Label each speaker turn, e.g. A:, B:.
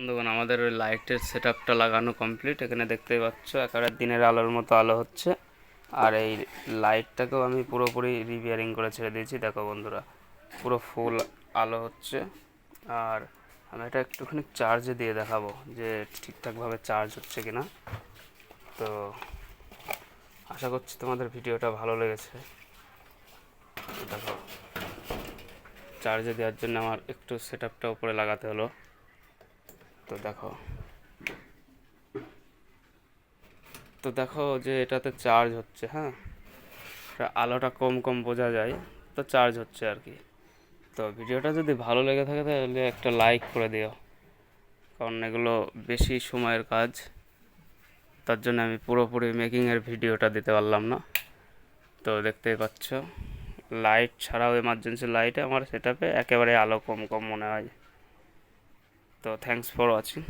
A: বন্ধুগণ, আমাদের ওই লাইটের সেট আপটা লাগানো কমপ্লিট। এখানে দেখতেই পাচ্ছ একেবারে দিনের আলোর মতো আলো হচ্ছে। আর এই লাইটটাকেও আমি পুরোপুরি রিপেয়ারিং করে ছেড়ে দিয়েছি। দেখো বন্ধুরা, পুরো ফুল আলো হচ্ছে। আর আমি এটা একটুখানি চার্জে দিয়ে দেখাবো যে ঠিকঠাকভাবে চার্জ হচ্ছে কিনা। তো আশা করছি তোমাদের ভিডিওটা ভালো লেগেছে। দেখো, চার্জে দেওয়ার জন্য আমার একটু সেট আপটা উপরে লাগাতে হলো। তো দেখো যে এটাতে চার্জ হচ্ছে। হ্যাঁ, আলোটা কম কম বোঝা যায়, তো চার্জ হচ্ছে আর কি। তো ভিডিওটা যদি ভালো লেগে থাকে তাহলে একটা লাইক করে দিও, কারণ এগুলো বেশি সময়ের কাজ। তার জন্য আমি পুরোপুরি মেকিংয়ের ভিডিওটা দিতে পারলাম না। তো দেখতেই পাচ্ছ, লাইট ছাড়াও এমার্জেন্সি লাইটে আমার সেটআপে একেবারে আলো কম কম মনে হয়। তো থ্যাঙ্কস ফর ওয়াচিং।